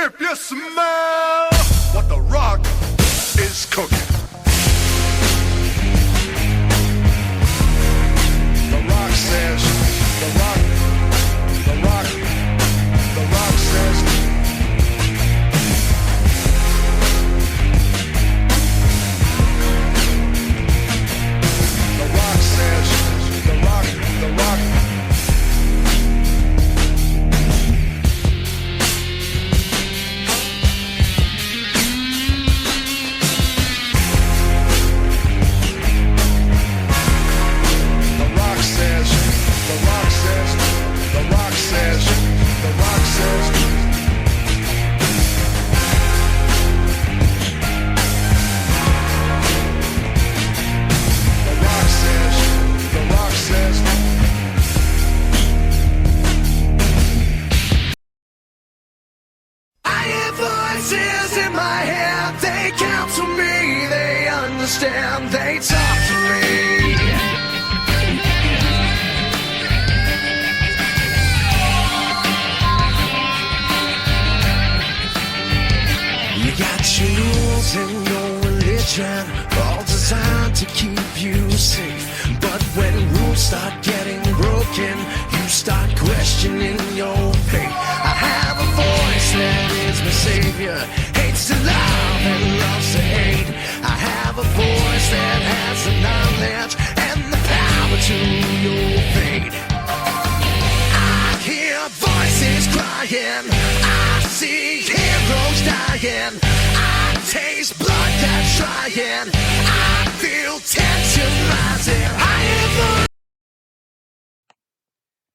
If you smell what the Rock is cooking. The Rock says, the Rock says, the Rock says, the Rock. They talk to me. You got your rules and your religion, all designed to keep you safe. But when rules start getting broken, you start questioning your faith. I have a voice that is my savior, hates to love and loves to hate. I have a voice that has the knowledge and the power to your fate. I hear voices crying, I see heroes dying, I taste blood that's trying, I feel tension rising.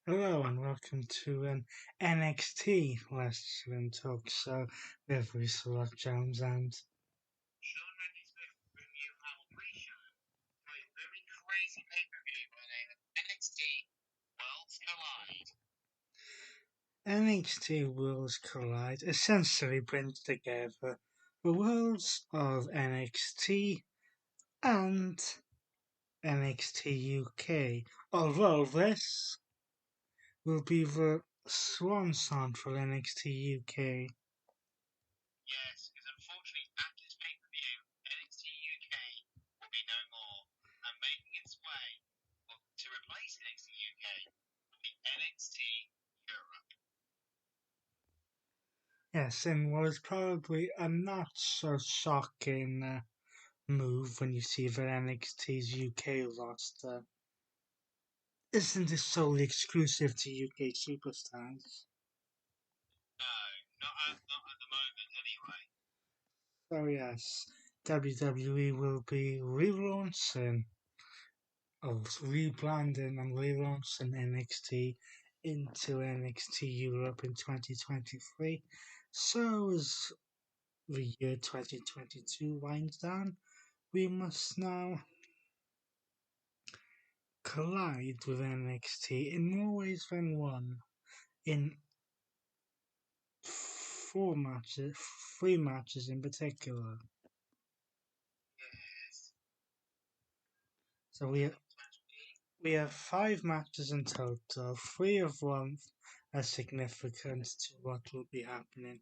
Hello and welcome to an NXT Wrestling Talk Show with Reese Rock Jones and Sean Randy's review our pre-show for a very crazy pay-per-view by the name of NXT Worlds Collide. NXT Worlds Collide essentially brings together the worlds of NXT and NXT UK, although this will be the swan song for NXT UK. Yes, because unfortunately after this pay-per-view, NXT UK will be no more, and making its way to replace NXT UK will be NXT Europe. Yes, and what is probably a not so shocking move when you see that NXT's UK roster isn't it solely exclusive to UK superstars. No, not at the moment anyway. So yes, WWE will be rebranding and relaunching NXT into NXT Europe in 2023. So as the year 2022 winds down, we must now collide with NXT in more ways than one, in three matches in particular. Yes. So we have 5 matches in total, 3 of them are significant to what will be happening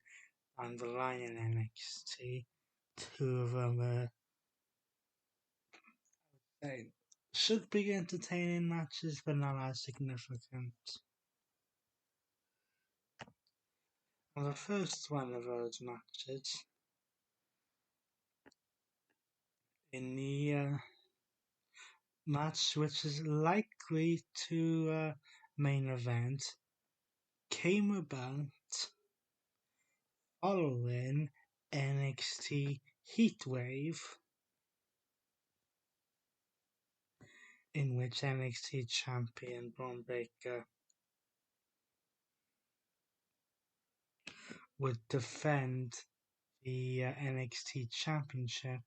on the line in NXT. 2 of them should be entertaining matches, but not as significant. And the first one of those matches, in the match which is likely to main event, came about following NXT Heatwave, in which NXT champion Braun Breaker would defend the NXT championship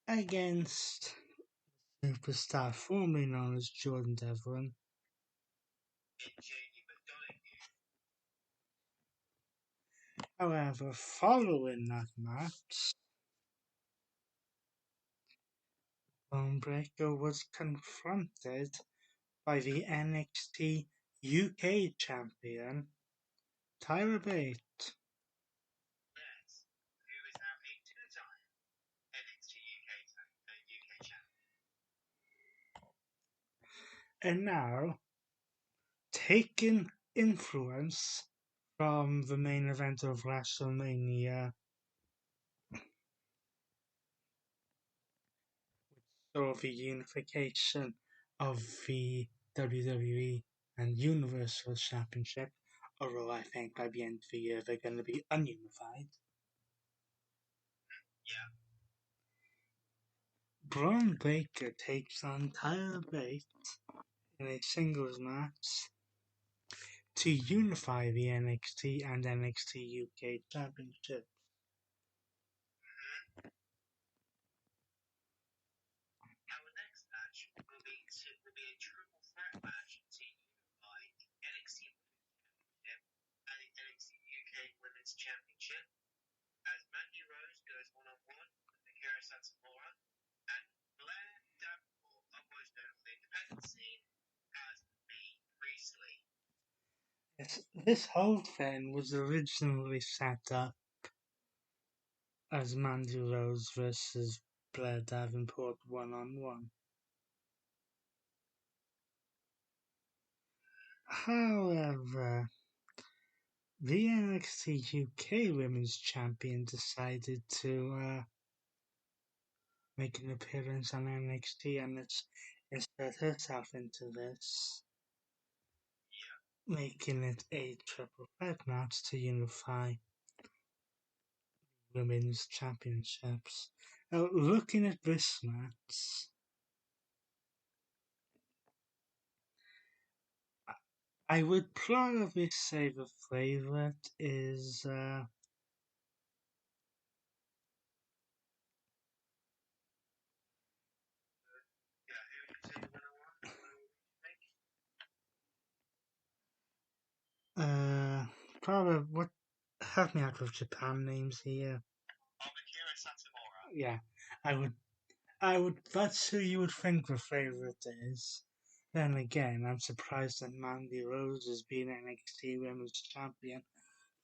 against superstar formerly known as Jordan Devlin. However, following that match, Braun Breaker was confronted by the NXT UK champion, Tyler Bate. UK champion. And now, taking influence from the main event of WrestleMania, saw the unification of the WWE and Universal Championship, although I think by the end of the year they're going to be ununified. Yeah. Braun Breaker takes on Tyler Bate in a singles match to unify the NXT and NXT UK championships. Our next match will be a triple threat match to unify NXT Women's Championship and the NXT UK Women's Championship, as Mandy Rose goes one-on-one with Akira Satomura and Blair Davenport, otherwise known for the independent scene as Bea Priestley. Yes, this whole thing was originally set up as Mandy Rose versus Blair Davenport one-on-one. However, the NXT UK Women's Champion decided to make an appearance on NXT and insert herself into this, making it a triple threat match to unify women's championships. Now, looking at this match, I would probably say the favorite is Yeah, who would you say the winner was? probably what. Help me out with Japan names here. Akira Satomura. Yeah, I would. That's who you would think the favorite is. Then again, I'm surprised that Mandy Rose has been NXT Women's Champion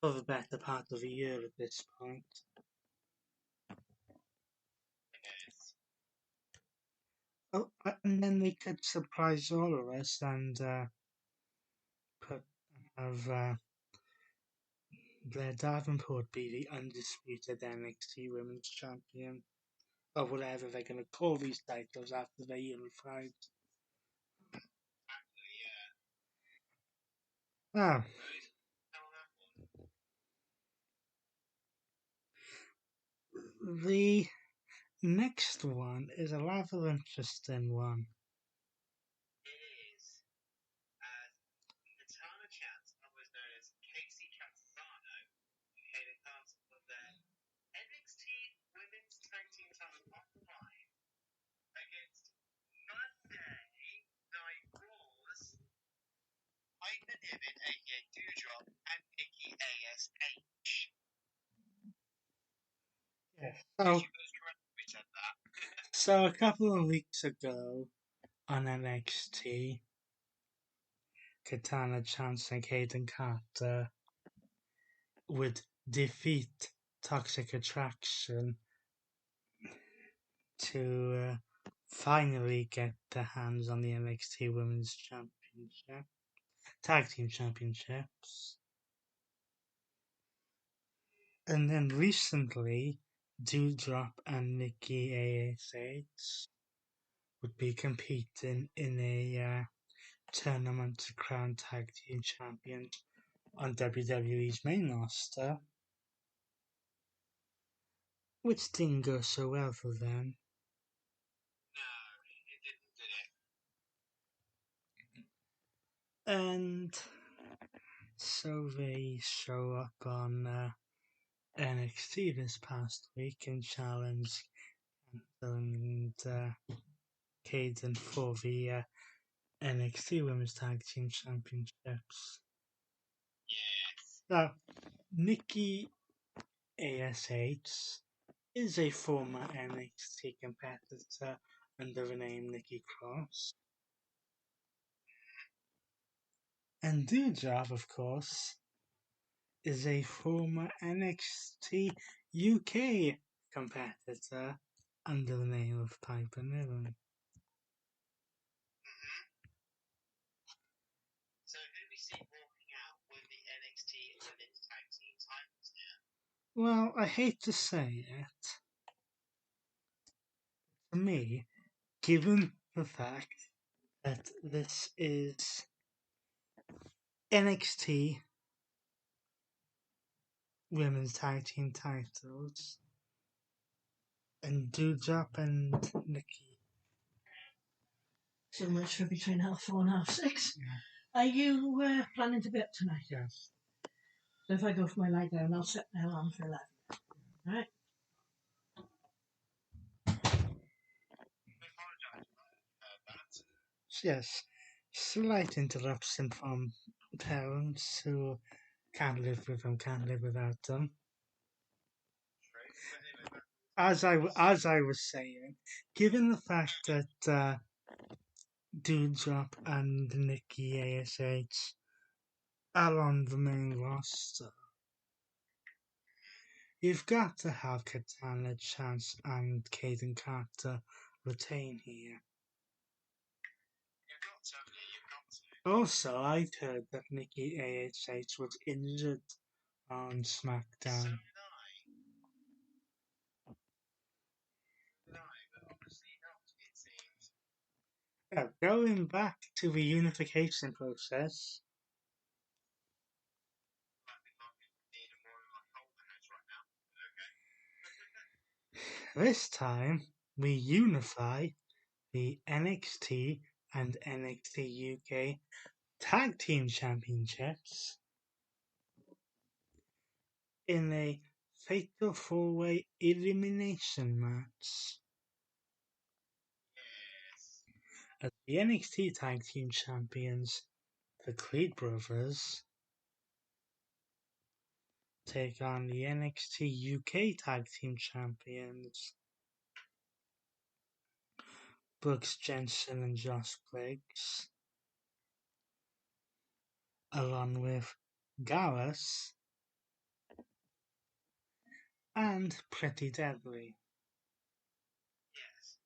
for the better part of a year at this point. Yes. Oh, and then they could surprise all of us and have Blair Davenport be the undisputed NXT Women's Champion, or whatever they're going to call these titles after they're unified. Exactly, yeah. Ah, Tell that one. the next one is a rather interesting one. It is, as Katana Chance, otherwise known as Casey Catanzaro, became a part of their NXT Women's Tag Team title on the line against Monday Night Raw's Hyper Niven, aka Dewdrop, and Nikki ASH. Yes. Did So, you guys correctly we said that? so a couple of weeks ago on NXT, Katana Chance and Caden Carter would defeat Toxic Attraction to finally get their hands on the NXT Women's Championship, Tag Team Championships. And then recently, Dewdrop and Nikki ASH would be competing in a tournament to crown Tag Team Champions on WWE's main roster, which didn't go so well for them. No, it didn't, did it? And so they show up on NXT this past week and challenged and Caden for the NXT Women's Tag Team Championships. Yes. Now, Nikki ASH is a former NXT competitor under the name Nikki Cross. And Dewdrop, of course, is a former NXT UK competitor under the name of Piper Niven. So who do we see walking out with the NXT Women's Tag Team titles now? Well, I hate to say it. For me, given the fact that this is NXT Women's Tag Team titles, and Doudrop and Nikki. So much for between 4:30 and 6:30. Yeah. Are you planning to be up tonight? Yes. So if I go for my lie down, I'll set my alarm for 11. Right? We apologise for that. Yes. Slight interruption from parents who can't live with them, can't live without them. As I was saying, given the fact that Doudrop and Nikki ASH are on the main roster, you've got to have Katana, Chance, and Caden Carter retain here. You've got to, haven't you? You've got to. Also, I've heard that Nikki ASH was injured on So SmackDown. did I. But obviously not, it seems. Now, going back to the unification process, I think Mark need a more like hold the house right now. Okay. this time we unify the NXT and NXT UK Tag Team Championships in a fatal four-way elimination match. Yes. As the NXT Tag Team Champions, the Creed Brothers, take on the NXT UK Tag Team Champions, Brooks Jensen and Josh Briggs, along with Gallus and Pretty Deadly. Yes.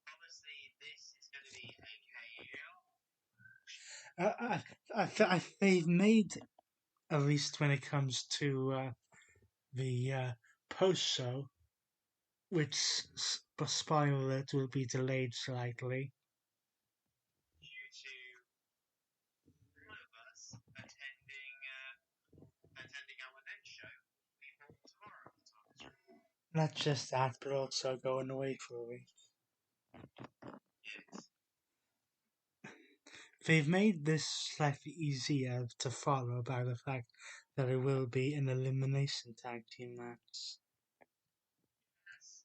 Obviously, this is going to be They've made, at least when it comes to the post-show, which, spoiler alert, will be delayed slightly. due to all of us attending our next show, we will tomorrow at the time of this recording. Not just that, but also going away for a week. Yes. They've made this slightly easier to follow by the fact that it will be an elimination tag team match. Yes.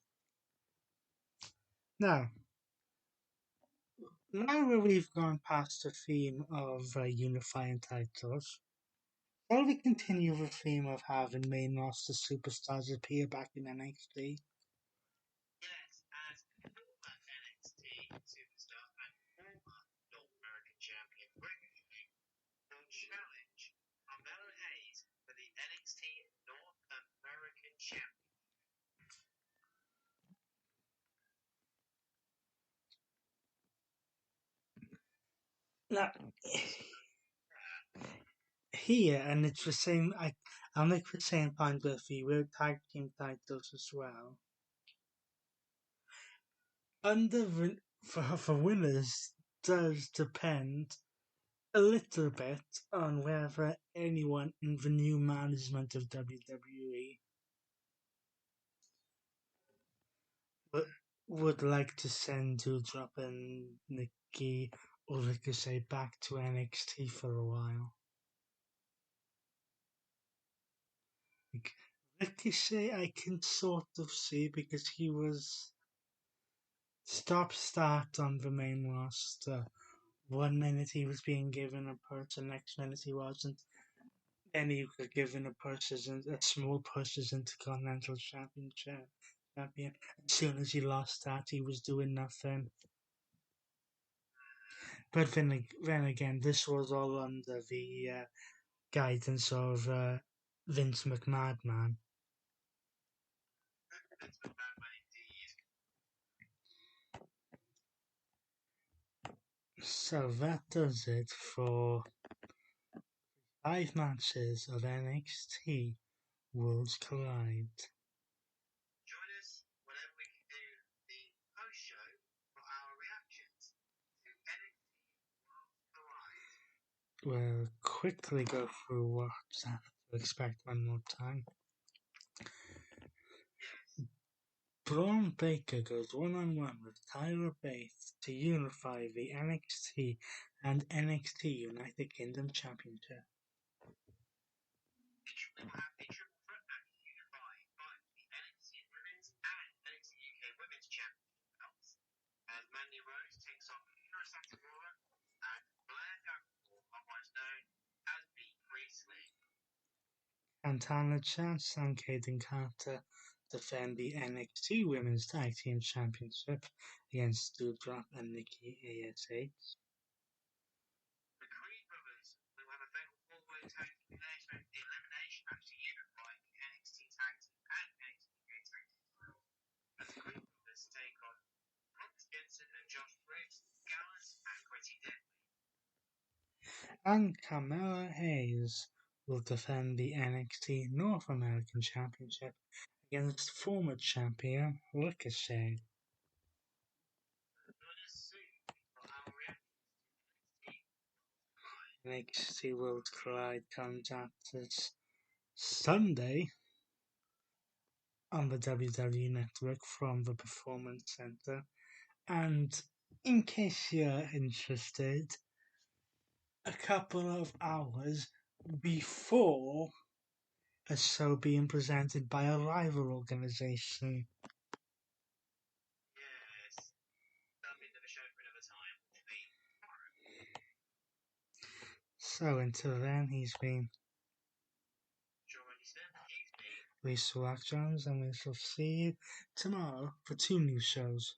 Now that we've gone past the theme of unifying titles, shall we continue the theme of having main roster superstars appear back in NXT? Yes, as former NXT superstar and former North American champion Ricochet will challenge Carmelo Hayes for the NXT North American Championship. Now, here, and it's the same, I'll make the same point with the World Tag Team titles as well. For winners does depend a little bit on whether anyone in the new management of WWE would like to send Doudrop and Nikki or Ricochet back to NXT for a while. Like, Ricochet I can sort of see because he was stop-start on the main roster. One minute he was being given a push, and next minute he wasn't. Then he was given a small push as Intercontinental Champion. As soon as he lost that, he was doing nothing. But then again, this was all under the guidance of Vince McMahon. That's a bad man indeed. So that does it for 5 matches of NXT Worlds Collide. Join us whenever we can do the post show for our reactions to NXT Worlds Collide. We'll quickly go through what's to expect one more time. Braun Baker goes one-on-one with Tyler Bates to unify the NXT and NXT United Kingdom Championship. We will have a triple threat match unified both the NXT Women's and NXT UK Women's Championship belts, as Mandy Rose takes on Hiro Satomura and Blair Davenport, otherwise known as B. Priestley. Santana Chance and Kaden Carter defend the NXT Women's Tag Team Championship against Doudrop and Nikki ASH. The Creed brothers will have a fatal four-way tag team elimination match to unify the NXT Tag Team and NXT UK Tag Team titles, as the Creed brothers take on Brooks Jensen and Josh Briggs, Gallant and Pretty Deadly. And Carmella Hayes will defend the NXT North American Championship against former champion Ricochet. Join us soon for our reactions to NXT Worlds Collide comes out this Sunday on the WWE Network from the Performance Center. And in case you're interested, a couple of hours before a show being presented by a rival organization. Yes, that'll be another show for another time, which will be tomorrow. So until then, he's been Jordan Smith, he's been Lisa Jones, and we shall see you tomorrow for 2 new shows.